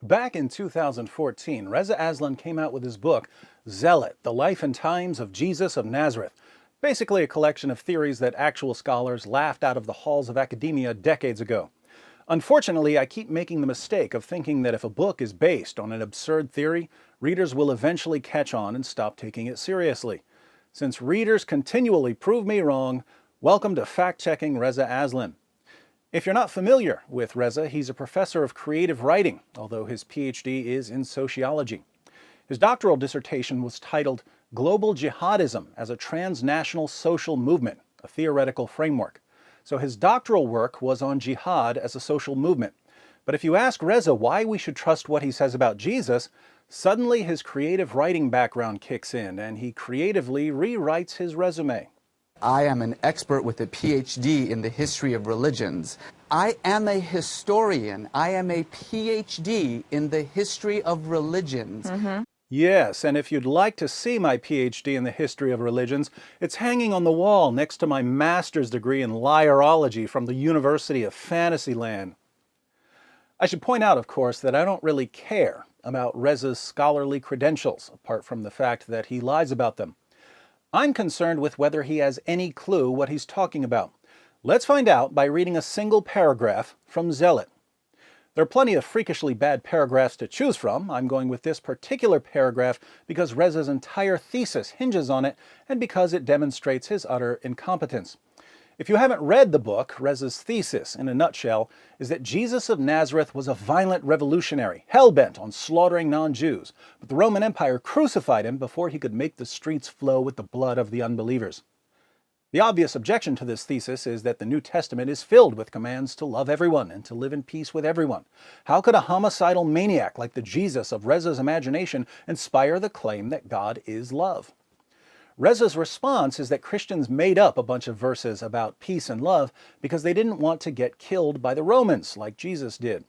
Back in 2014, Reza Aslan came out with his book, Zealot, The Life and Times of Jesus of Nazareth, basically a collection of theories that actual scholars laughed out of the halls of academia decades ago. Unfortunately, I keep making the mistake of thinking that if a book is based on an absurd theory, readers will eventually catch on and stop taking it seriously. Since readers continually prove me wrong, welcome to Fact-Checking Reza Aslan. If you're not familiar with Reza, he's a professor of creative writing, although his PhD is in sociology. His doctoral dissertation was titled Global Jihadism as a Transnational Social Movement, a Theoretical Framework. So his doctoral work was on jihad as a social movement. But if you ask Reza why we should trust what he says about Jesus, suddenly his creative writing background kicks in and he creatively rewrites his resume. I am an expert with a PhD in the history of religions. I am a historian. I am a PhD in the history of religions. Yes, and if you'd like to see my PhD in the history of religions, it's hanging on the wall next to my master's degree in liarology from the University of Fantasyland. I should point out, of course, that I don't really care about Reza's scholarly credentials, apart from the fact that he lies about them. I'm concerned with whether he has any clue what he's talking about. Let's find out by reading a single paragraph from Zealot. There are plenty of freakishly bad paragraphs to choose from. I'm going with this particular paragraph because Reza's entire thesis hinges on it and because it demonstrates his utter incompetence. If you haven't read the book, Reza's thesis, in a nutshell, is that Jesus of Nazareth was a violent revolutionary, hell-bent on slaughtering non-Jews, but the Roman Empire crucified him before he could make the streets flow with the blood of the unbelievers. The obvious objection to this thesis is that the New Testament is filled with commands to love everyone and to live in peace with everyone. How could a homicidal maniac like the Jesus of Reza's imagination inspire the claim that God is love? Reza's response is that Christians made up a bunch of verses about peace and love because they didn't want to get killed by the Romans like Jesus did.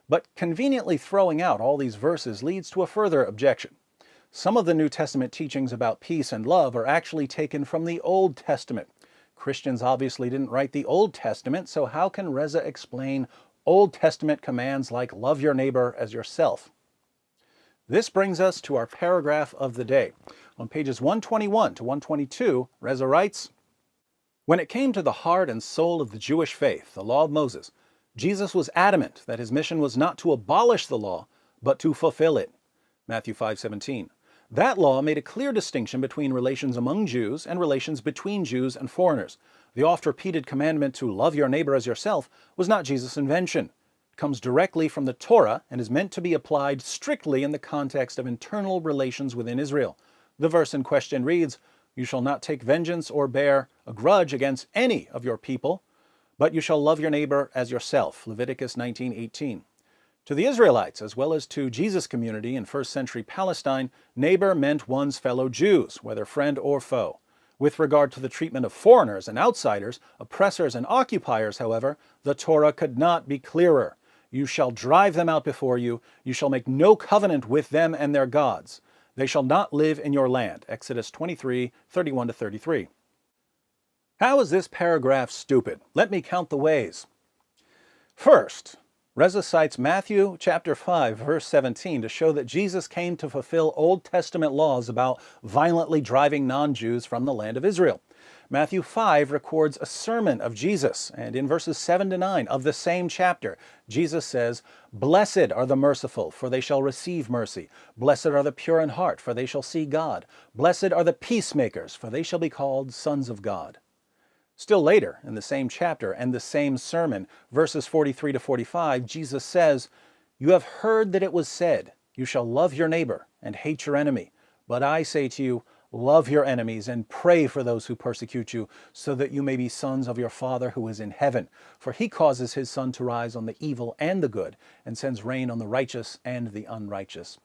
But conveniently throwing out all these verses leads to a further objection. Some of the New Testament teachings about peace and love are actually taken from the Old Testament. Christians obviously didn't write the Old Testament, so how can Reza explain Old Testament commands like love your neighbor as yourself? This brings us to our paragraph of the day. On pages 121 to 122, Reza writes, "When it came to the heart and soul of the Jewish faith, the law of Moses, Jesus was adamant that his mission was not to abolish the law, but to fulfill it." Matthew 5:17. That law made a clear distinction between relations among Jews and relations between Jews and foreigners. The oft-repeated commandment to love your neighbor as yourself was not Jesus' invention. It comes directly from the Torah and is meant to be applied strictly in the context of internal relations within Israel. The verse in question reads, "You shall not take vengeance or bear a grudge against any of your people, but you shall love your neighbor as yourself." Leviticus 19:18. To the Israelites, as well as to Jesus' community in first century Palestine, neighbor meant one's fellow Jews, whether friend or foe. With regard to the treatment of foreigners and outsiders, oppressors and occupiers, however, the Torah could not be clearer. "You shall drive them out before you. You shall make no covenant with them and their gods. They shall not live in your land." Exodus 23:31-33. How is this paragraph stupid? Let me count the ways. First, Reza cites Matthew chapter 5, verse 17 to show that Jesus came to fulfill Old Testament laws about violently driving non-Jews from the land of Israel. Matthew 5 records a sermon of Jesus, and in verses 7 to 9 of the same chapter, Jesus says, "Blessed are the merciful, for they shall receive mercy. Blessed are the pure in heart, for they shall see God. Blessed are the peacemakers, for they shall be called sons of God." Still later, in the same chapter and the same sermon, verses 43 to 45, Jesus says, "You have heard that it was said, 'You shall love your neighbor and hate your enemy.' But I say to you, love your enemies and pray for those who persecute you, so that you may be sons of your Father who is in heaven. For he causes his sun to rise on the evil and the good, and sends rain on the righteous and the unrighteous."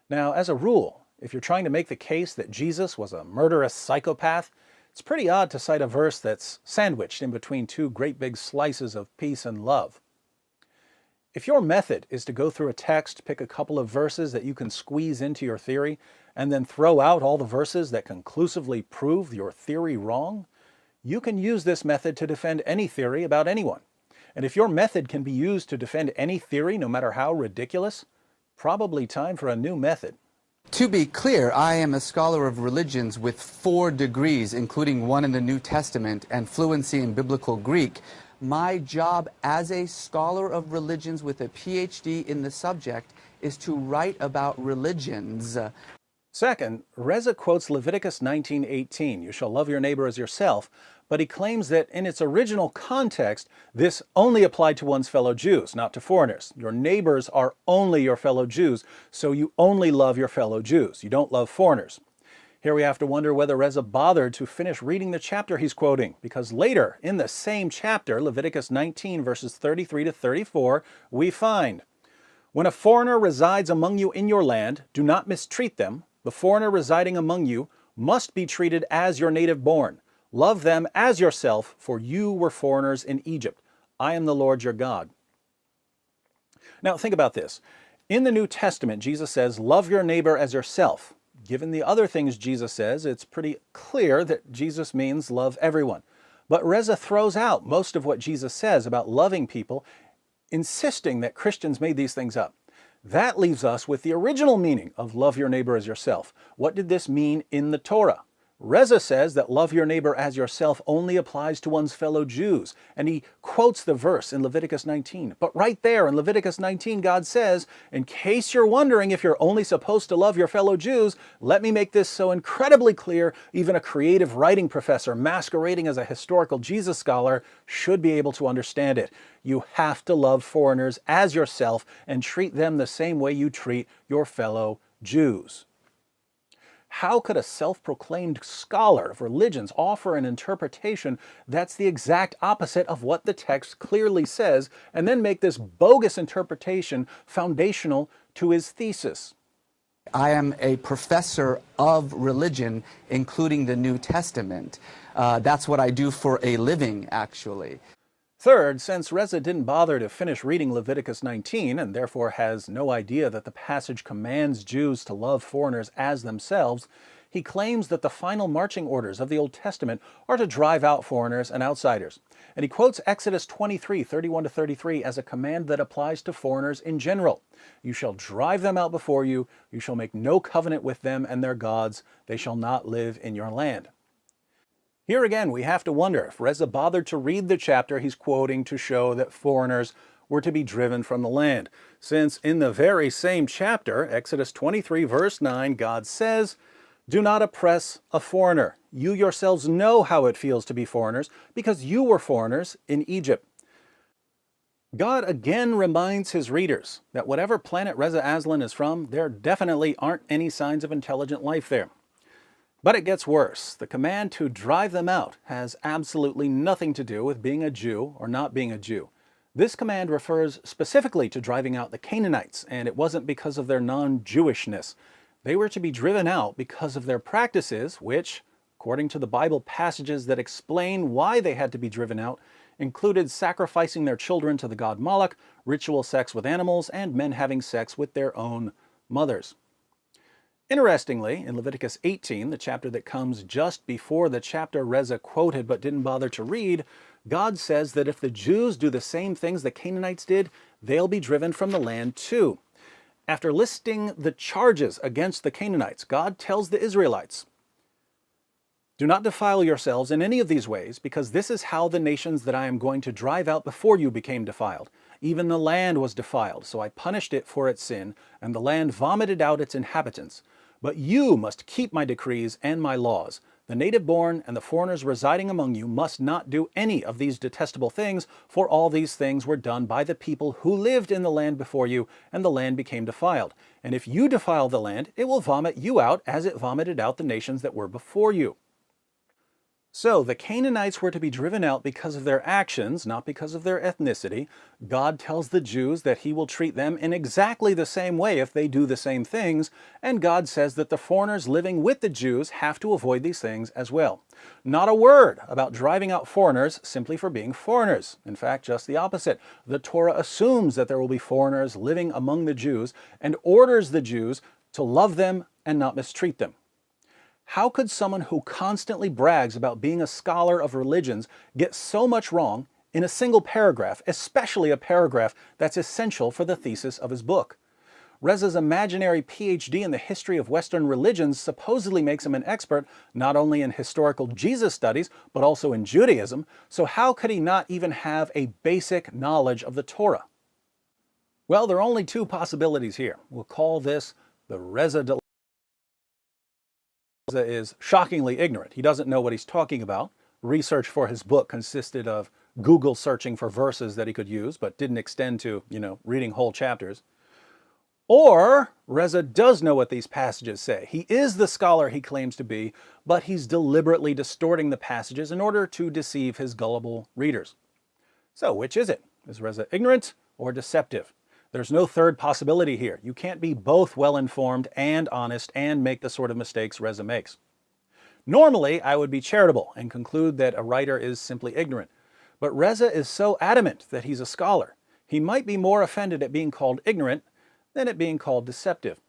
Now, as a rule, if you're trying to make the case that Jesus was a murderous psychopath, it's pretty odd to cite a verse that's sandwiched in between two great big slices of peace and love. If your method is to go through a text, pick a couple of verses that you can squeeze into your theory, and then throw out all the verses that conclusively prove your theory wrong, you can use this method to defend any theory about anyone. And if your method can be used to defend any theory, no matter how ridiculous, probably time for a new method. To be clear, I am a scholar of religions with 4 degrees, including one in the New Testament and fluency in Biblical Greek. My job as a scholar of religions with a PhD in the subject is to write about religions. Second, Reza quotes Leviticus 19:18, "You shall love your neighbor as yourself," but he claims that in its original context, this only applied to one's fellow Jews, not to foreigners. Your neighbors are only your fellow Jews, so you only love your fellow Jews. You don't love foreigners. Here we have to wonder whether Reza bothered to finish reading the chapter he's quoting, because later in the same chapter, Leviticus 19 verses 33 to 34, we find, "When a foreigner resides among you in your land, do not mistreat them. The foreigner residing among you must be treated as your native born. Love them as yourself, for you were foreigners in Egypt. I am the Lord your God." Now think about this. In the New Testament, Jesus says, "Love your neighbor as yourself." Given the other things Jesus says, it's pretty clear that Jesus means love everyone. But Reza throws out most of what Jesus says about loving people, insisting that Christians made these things up. That leaves us with the original meaning of love your neighbor as yourself. What did this mean in the Torah? Reza says that love your neighbor as yourself only applies to one's fellow Jews, and he quotes the verse in Leviticus 19. But right there in Leviticus 19, God says, in case you're wondering if you're only supposed to love your fellow Jews, let me make this so incredibly clear, even a creative writing professor masquerading as a historical Jesus scholar should be able to understand it. You have to love foreigners as yourself and treat them the same way you treat your fellow Jews. How could a self-proclaimed scholar of religions offer an interpretation that's the exact opposite of what the text clearly says, and then make this bogus interpretation foundational to his thesis? I am a professor of religion, including the New Testament. That's what I do for a living, actually. Third, since Reza didn't bother to finish reading Leviticus 19 and therefore has no idea that the passage commands Jews to love foreigners as themselves, he claims that the final marching orders of the Old Testament are to drive out foreigners and outsiders. And he quotes Exodus 23:31 to 33 as a command that applies to foreigners in general. "You shall drive them out before you. You shall make no covenant with them and their gods. They shall not live in your land." Here again, we have to wonder if Reza bothered to read the chapter he's quoting to show that foreigners were to be driven from the land, since in the very same chapter, Exodus 23 verse 9, God says, "Do not oppress a foreigner. You yourselves know how it feels to be foreigners, because you were foreigners in Egypt." God again reminds his readers that whatever planet Reza Aslan is from, there definitely aren't any signs of intelligent life there. But it gets worse. The command to drive them out has absolutely nothing to do with being a Jew or not being a Jew. This command refers specifically to driving out the Canaanites, and it wasn't because of their non-Jewishness. They were to be driven out because of their practices, which, according to the Bible passages that explain why they had to be driven out, included sacrificing their children to the god Moloch, ritual sex with animals, and men having sex with their own mothers. Interestingly, in Leviticus 18, the chapter that comes just before the chapter Reza quoted but didn't bother to read, God says that if the Jews do the same things the Canaanites did, they'll be driven from the land too. After listing the charges against the Canaanites, God tells the Israelites, "Do not defile yourselves in any of these ways, because this is how the nations that I am going to drive out before you became defiled. Even the land was defiled, so I punished it for its sin, and the land vomited out its inhabitants. But you must keep my decrees and my laws. The native-born and the foreigners residing among you must not do any of these detestable things, for all these things were done by the people who lived in the land before you, and the land became defiled. And if you defile the land, it will vomit you out as it vomited out the nations that were before you." So the Canaanites were to be driven out because of their actions, not because of their ethnicity. God tells the Jews that he will treat them in exactly the same way if they do the same things, and God says that the foreigners living with the Jews have to avoid these things as well. Not a word about driving out foreigners simply for being foreigners. In fact, just the opposite. The Torah assumes that there will be foreigners living among the Jews and orders the Jews to love them and not mistreat them. How could someone who constantly brags about being a scholar of religions get so much wrong in a single paragraph, especially a paragraph that's essential for the thesis of his book. Reza's imaginary PhD in the history of Western religions supposedly makes him an expert not only in historical Jesus studies, but also in Judaism, so how could he not even have a basic knowledge of the Torah? Well, there are only two possibilities here. We'll call this the Reza dilemma. Reza is shockingly ignorant. He doesn't know what he's talking about. Research for his book consisted of Google searching for verses that he could use, but didn't extend to, reading whole chapters. Or Reza does know what these passages say. He is the scholar he claims to be, but he's deliberately distorting the passages in order to deceive his gullible readers. So which is it? Is Reza ignorant or deceptive? There's no third possibility here. You can't be both well-informed and honest and make the sort of mistakes Reza makes. Normally, I would be charitable and conclude that a writer is simply ignorant. But Reza is so adamant that he's a scholar. He might be more offended at being called ignorant than it being called deceptive.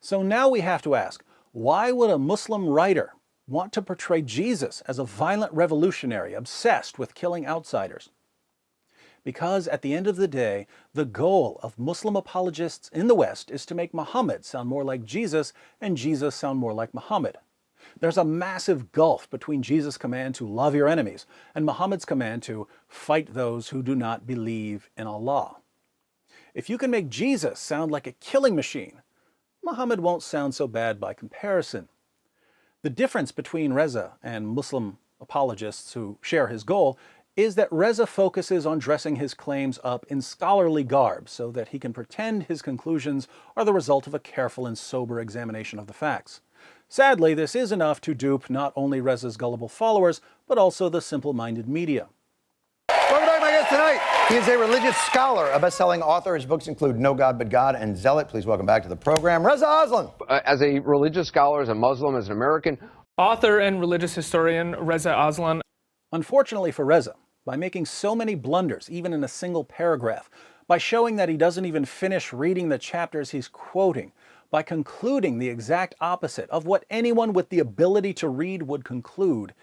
So now we have to ask, why would a Muslim writer want to portray Jesus as a violent revolutionary obsessed with killing outsiders? Because at the end of the day, the goal of Muslim apologists in the West is to make Muhammad sound more like Jesus and Jesus sound more like Muhammad. There's a massive gulf between Jesus' command to love your enemies and Muhammad's command to fight those who do not believe in Allah. If you can make Jesus sound like a killing machine, Muhammad won't sound so bad by comparison. The difference between Reza and Muslim apologists who share his goal is that Reza focuses on dressing his claims up in scholarly garb so that he can pretend his conclusions are the result of a careful and sober examination of the facts. Sadly, this is enough to dupe not only Reza's gullible followers, but also the simple-minded media. Welcome back, my guest tonight. He is a religious scholar, a best-selling author. His books include No God But God and Zealot. Please welcome back to the program, Reza Aslan. As a religious scholar, as a Muslim, as an American. Author and religious historian Reza Aslan. Unfortunately for Reza, by making so many blunders, even in a single paragraph, by showing that he doesn't even finish reading the chapters he's quoting, by concluding the exact opposite of what anyone with the ability to read would conclude,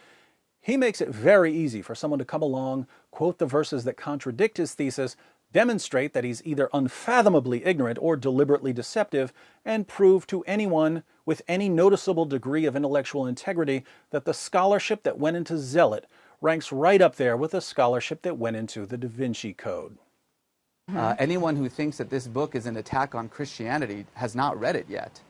he makes it very easy for someone to come along, quote the verses that contradict his thesis, demonstrate that he's either unfathomably ignorant or deliberately deceptive, and prove to anyone with any noticeable degree of intellectual integrity that the scholarship that went into Zealot ranks right up there with the scholarship that went into the Da Vinci Code. Anyone who thinks that this book is an attack on Christianity has not read it yet.